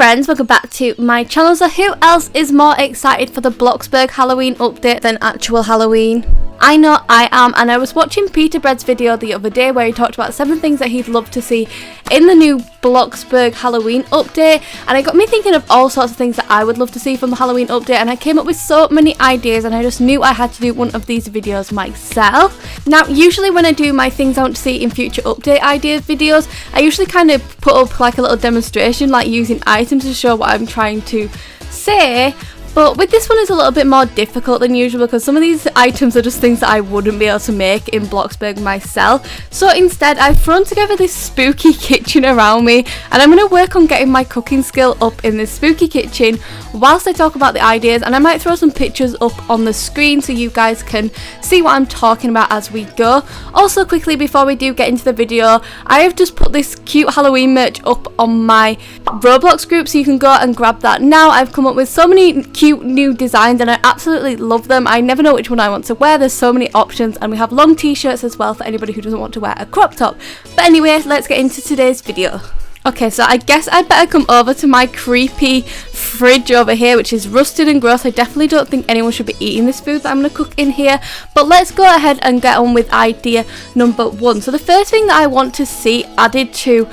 friends, welcome back to my channel. So who else is more excited for the Bloxburg Halloween update than actual Halloween? I know I am, and I was watching Peter Bread's video the other day where he talked about 7 things that he'd love to see in the new Bloxburg Halloween update, and it got me thinking of all sorts of things that I would love to see from the Halloween update, and I came up with so many ideas, and I just knew I had to do one of these videos myself. Now, usually when I do my things I want to see in future update idea videos, I usually kind of put up like a little demonstration, like using items to show what I'm trying to say. But with this one, it's a little bit more difficult than usual because some of these items are just things that I wouldn't be able to make in Bloxburg myself. So instead, I've thrown together this spooky kitchen around me, and I'm going to work on getting my cooking skill up in this spooky kitchen whilst I talk about the ideas, and I might throw some pictures up on the screen so you guys can see what I'm talking about as we go. Also, quickly before we do get into the video, I have just put this cute Halloween merch up on my Roblox group, so you can go and grab that now. I've come up with so many cute new designs and I absolutely love them. I never know which one I want to wear. There's so many options, and we have long t-shirts as well for anybody who doesn't want to wear a crop top. But anyway, let's get into today's video. Okay, so I guess I'd better come over to my creepy fridge over here, which is rusted and gross. I definitely don't think anyone should be eating this food that I'm going to cook in here. But let's go ahead and get on with idea number 1. So the first thing that I want to see added to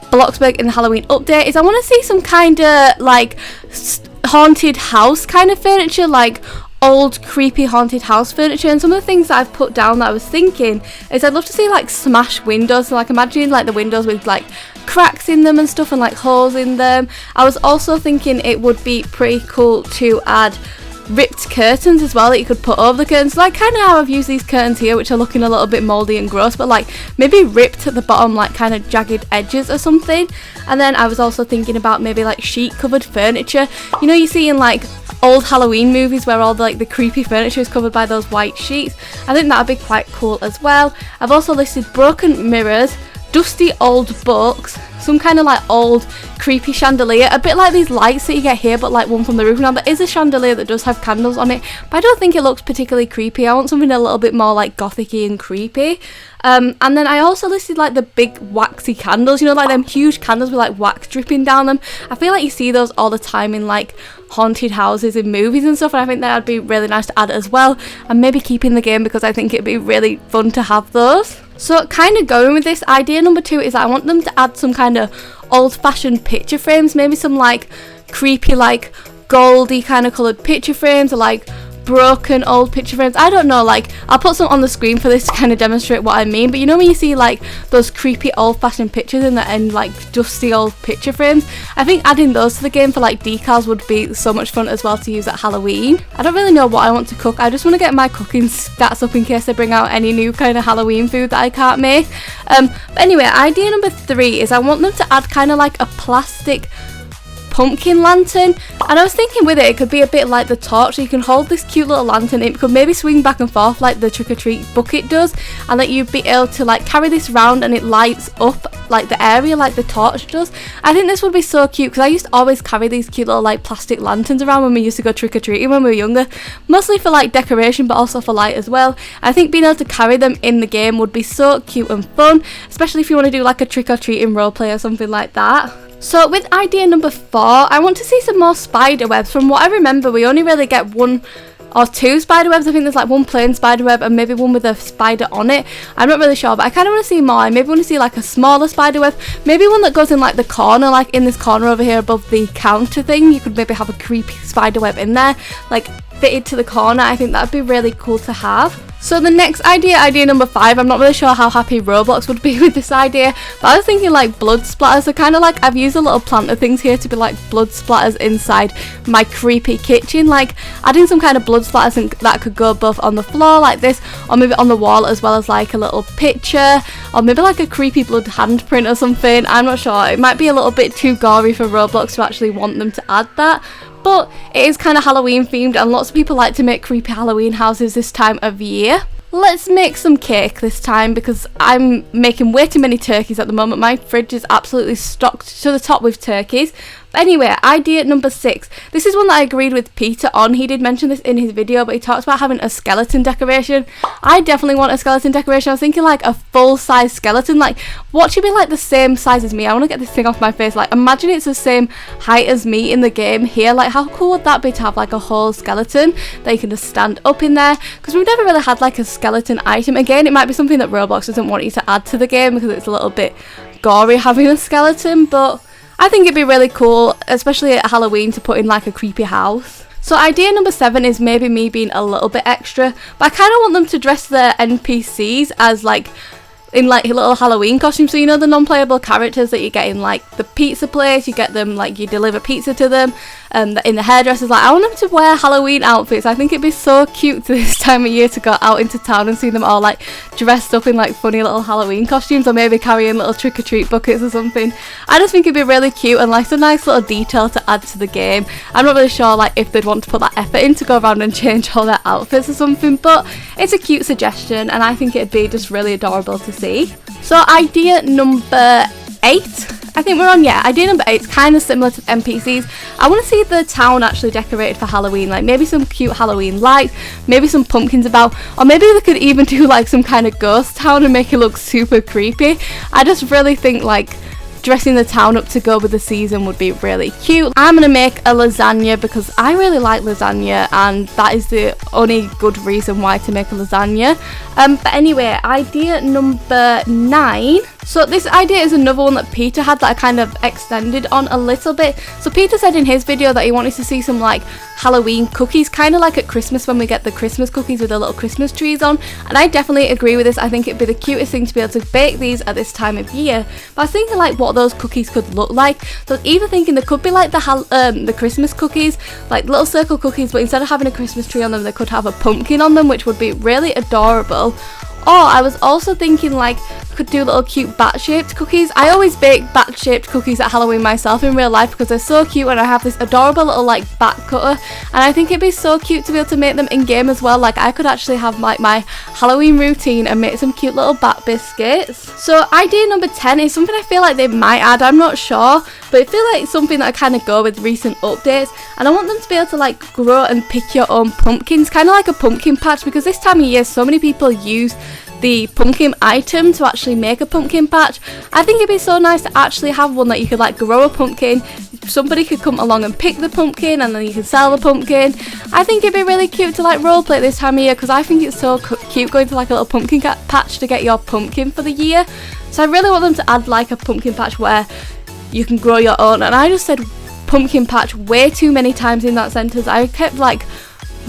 Bloxburg in the Halloween update is I want to see some kind of like haunted house kind of furniture, like old creepy haunted house furniture. And some of the things that I've put down that I was thinking is I'd love to see like smashed windows, so like imagine like the windows with like cracks in them and stuff and like holes in them. I was also thinking it would be pretty cool to add ripped curtains as well that you could put over the curtains, like kind of how I've used these curtains here, which are looking a little bit mouldy and gross, but like maybe ripped at the bottom, like kind of jagged edges or something. And then I was also thinking about maybe like sheet covered furniture. You know, you see in like old Halloween movies where all the creepy furniture is covered by those white sheets. I think that would be quite cool as well. I've also listed broken mirrors, dusty old books, some kind of like old creepy chandelier, a bit like these lights that you get here, but like one from the roof. Now there is a chandelier that does have candles on it, but I don't think it looks particularly creepy. I want something a little bit more like gothic-y and creepy. And then I also listed like the big waxy candles, you know, like them huge candles with like wax dripping down them. I feel like you see those all the time in like haunted houses in movies and stuff, and I think that would be really nice to add as well, and maybe keep in the game because I think it'd be really fun to have those. So kind of going with this, idea number 2 is I want them to add some kind of old-fashioned picture frames, maybe some like creepy like goldy kind of coloured picture frames, or like broken old picture frames. I don't know, like I'll put some on the screen for this to kind of demonstrate what I mean, but you know when you see like those creepy old-fashioned pictures in the end, like dusty old picture frames, I think adding those to the game for like decals would be so much fun as well to use at Halloween. I don't really know what I want to cook. I just want to get my cooking stats up in case they bring out any new kind of Halloween food that I can't make. But anyway, idea number 3 is I want them to add kind of like a plastic pumpkin lantern, and I was thinking with it could be a bit like the torch, so you can hold this cute little lantern, it could maybe swing back and forth like the trick-or-treat bucket does, and that you'd be able to like carry this round and it lights up like the area like the torch does. I think this would be so cute because I used to always carry these cute little like plastic lanterns around when we used to go trick-or-treating when we were younger, mostly for like decoration but also for light as well. I think being able to carry them in the game would be so cute and fun, especially if you want to do like a trick-or-treating roleplay or something like that. So with idea number 4, I want to see some more spider webs. From what I remember, we only really get 1 or 2 spider webs. I think there's like 1 plain spider web and maybe 1 with a spider on it. I'm not really sure, but I kind of want to see more. I maybe want to see like a smaller spider web, maybe one that goes in like the corner, like in this corner over here above the counter thing. You could maybe have a creepy spider web in there, like fitted to the corner. I think that'd be really cool to have. So the next idea number 5, I'm not really sure how happy Roblox would be with this idea, but I was thinking like blood splatters. So kind of like I've used a little planter things here to be like blood splatters inside my creepy kitchen, like adding some kind of blood splatters and that could go both on the floor like this, or maybe on the wall, as well as like a little picture, or maybe like a creepy blood handprint or something. I'm not sure, it might be a little bit too gory for Roblox to actually want them to add that. But it is kind of Halloween themed, and lots of people like to make creepy Halloween houses this time of year. Let's make some cake this time because I'm making way too many turkeys at the moment. My fridge is absolutely stocked to the top with turkeys. But Anyway, idea number 6. This is one that I agreed with Peter on. He did mention this in his video, but he talks about having a skeleton decoration. I definitely want a skeleton decoration. I was thinking like a full-size skeleton. Like, what should be like the same size as me? I want to get this thing off my face. Like, imagine it's the same height as me in the game here. Like, how cool would that be to have like a whole skeleton that you can just stand up in there? Because we've never really had like a skeleton item. Again, it might be something that Roblox doesn't want you to add to the game because it's a little bit gory having a skeleton, but I think it'd be really cool, especially at Halloween, to put in like a creepy house. So idea number 7 is maybe me being a little bit extra, but I kind of want them to dress their NPCs as like in like little Halloween costumes. So you know the non-playable characters that you get in like the pizza place, you get them like you deliver pizza to them, in the hairdressers. Like, I want them to wear Halloween outfits. I think it'd be so cute this time of year to go out into town and see them all like dressed up in like funny little Halloween costumes, or maybe carrying little trick-or-treat buckets or something. I just think it'd be really cute and like a nice little detail to add to the game. I'm not really sure like if they'd want to put that effort in to go around and change all their outfits or something, but it's a cute suggestion and I think it'd be just really adorable to see. So idea number 8, I think we're on, yeah, idea number 8 is kind of similar to NPCs. I want to see the town actually decorated for Halloween, like maybe some cute Halloween lights, maybe some pumpkins about, or maybe they could even do like some kind of ghost town and make it look super creepy. I just really think like dressing the town up to go with the season would be really cute. I'm going to make a lasagna because I really like lasagna and that is the only good reason why to make a lasagna. But anyway, idea number 9. So this idea is another one that Peter had that I kind of extended on a little bit. So Peter said in his video that he wanted to see some like Halloween cookies, kind of like at Christmas when we get the Christmas cookies with the little Christmas trees on, and I definitely agree with this. I think it'd be the cutest thing to be able to bake these at this time of year. But I was thinking like what those cookies could look like. So I was either thinking they could be like the Christmas cookies, like little circle cookies, but instead of having a Christmas tree on them they could have a pumpkin on them, which would be really adorable. Or I was also thinking like could do little cute bat-shaped cookies. I always bake bat-shaped cookies at Halloween myself in real life because they're so cute, and I have this adorable little like bat cutter, and I think it'd be so cute to be able to make them in game as well. Like I could actually have like my Halloween routine and make some cute little bat biscuits. So idea number 10 is something I feel like they might add, I'm not sure, but I feel like it's something that I kind of go with recent updates, and I want them to be able to like grow and pick your own pumpkins, kind of like a pumpkin patch, because this time of year so many people use the pumpkin item to actually make a pumpkin patch. I think it'd be so nice to actually have one that you could like grow a pumpkin, somebody could come along and pick the pumpkin, and then you could sell the pumpkin. I think it'd be really cute to like roleplay this time of year because I think it's so cute going to like a little pumpkin patch to get your pumpkin for the year. So I really want them to add like a pumpkin patch where you can grow your own, and I just said pumpkin patch way too many times in that sentence. I kept like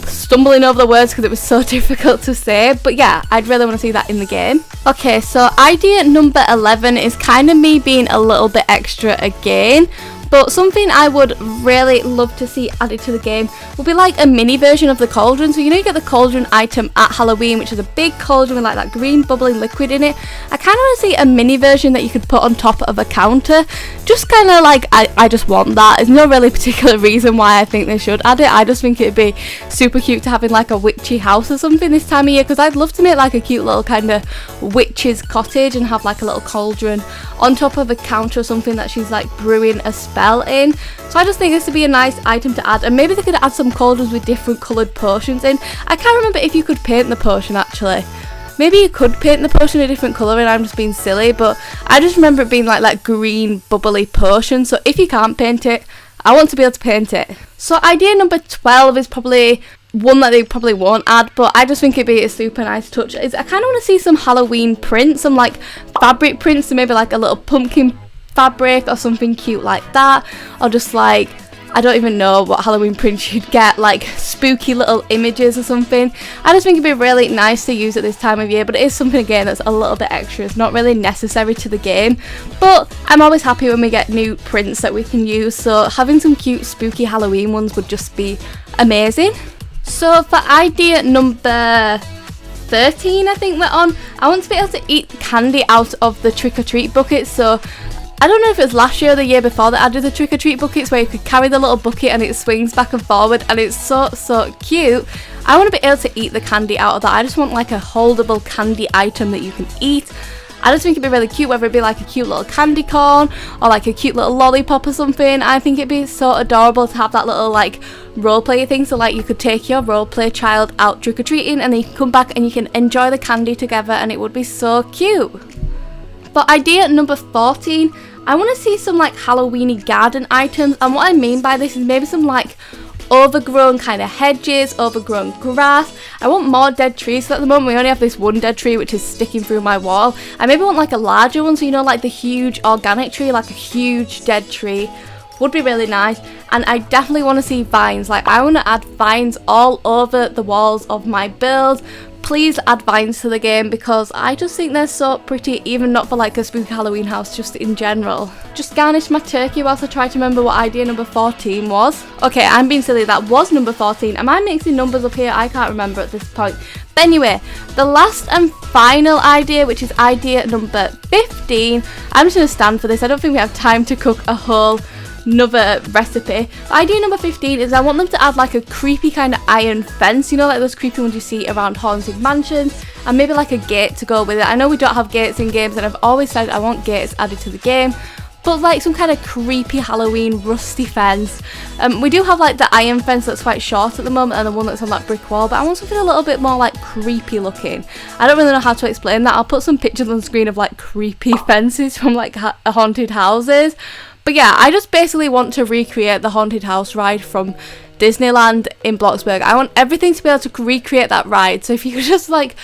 stumbling over the words because it was so difficult to say, but yeah, I'd really want to see that in the game. Okay, so idea number 11 is kind of me being a little bit extra again, but something I would really love to see added to the game would be like a mini version of the cauldron. So you know you get the cauldron item at Halloween, which is a big cauldron with like that green bubbling liquid in it. I kind of want to see a mini version that you could put on top of a counter. Just kind of like, I just want that. There's no really particular reason why I think they should add it. I just think it'd be super cute to have in like a witchy house or something this time of year, because I'd love to make like a cute little kind of witch's cottage and have like a little cauldron on top of a counter or something that she's like brewing a spell in. So I just think this would be a nice item to add, and maybe they could add some cauldrons with different coloured potions in. I can't remember if you could paint the potion actually. Maybe you could paint the potion a different colour and I'm just being silly, but I just remember it being like that green bubbly potion. So if you can't paint it, I want to be able to paint it. So idea number 12 is probably one that they probably won't add, but I just think it'd be a super nice touch. Is I kind of want to see some Halloween prints, some like fabric prints, so maybe like a little pumpkin fabric or something cute like that, or just like, I don't even know what Halloween prints you'd get, like spooky little images or something. I just think it'd be really nice to use at this time of year, but it is something again that's a little bit extra. It's not really necessary to the game, but I'm always happy when we get new prints that we can use, so having some cute spooky Halloween ones would just be amazing. So for idea number 13, I think we're on, I want to be able to eat candy out of the trick-or-treat buckets. So I don't know if it was last year or the year before that added the trick-or-treat buckets where you could carry the little bucket and it swings back and forward, and it's so cute. I want to be able to eat the candy out of that. I just want like a holdable candy item that you can eat. I just think it'd be really cute, whether it be like a cute little candy corn or like a cute little lollipop or something. I think it'd be so adorable to have that little like roleplay thing, so like you could take your roleplay child out trick-or-treating and then you can come back and you can enjoy the candy together, and it would be so cute. For idea number 14, I want to see some like Halloweeny garden items, and what I mean by this is maybe some like overgrown kind of hedges, overgrown grass. I want more dead trees, so at the moment we only have this one dead tree which is sticking through my wall. I maybe want like a larger one, so you know, like the huge organic tree, like a huge dead tree would be really nice. And I definitely want to see vines. Like I want to add vines all over the walls of my build. Please add vines to the game because I just think they're so pretty, even not for like a spooky Halloween house, just in general. Just garnish my turkey whilst I try to remember what idea number 14 was. Okay, I'm being silly, that was number 14. Am I mixing numbers up here? I can't remember at this point. But anyway, the last and final idea, which is idea number 15. I'm just going to stand for this. I don't think we have time to cook a whole another recipe. Idea number 15 is I want them to add like a creepy kind of iron fence, you know, like those creepy ones you see around haunted mansions, and maybe like a gate to go with it. I know we don't have gates in games, and I've always said I want gates added to the game, but like some kind of creepy Halloween rusty fence. We do have like the iron fence that's quite short at the moment, and the one that's on that brick wall, but I want something a little bit more like creepy looking. I don't really know how to explain that. I'll put some pictures on the screen of like creepy fences from like haunted houses. But yeah, I just basically want to recreate the haunted house ride from Disneyland in Bloxburg. I want everything to be able to recreate that ride. So if you could just like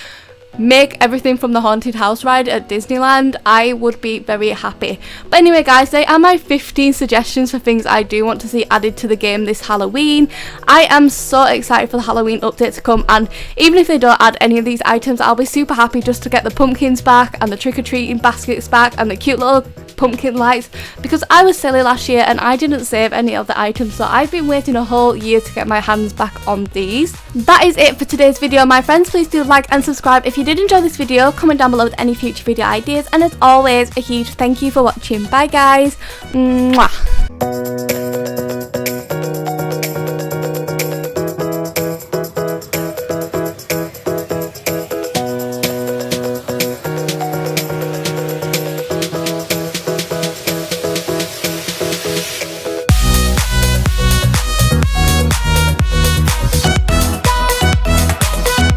make everything from the haunted house ride at Disneyland, I would be very happy. But anyway guys, they are my 15 suggestions for things I do want to see added to the game this Halloween. I am so excited for the Halloween update to come, and even if they don't add any of these items, I'll be super happy just to get the pumpkins back and the trick-or-treating baskets back and the cute little pumpkin lights, because I was silly last year and I didn't save any of the items, so I've been waiting a whole year to get my hands back on these. That is it for today's video, my friends. Please do like and subscribe if you did enjoy this video. Comment down below with any future video ideas, and as always, a huge thank you for watching. Bye guys. Mwah.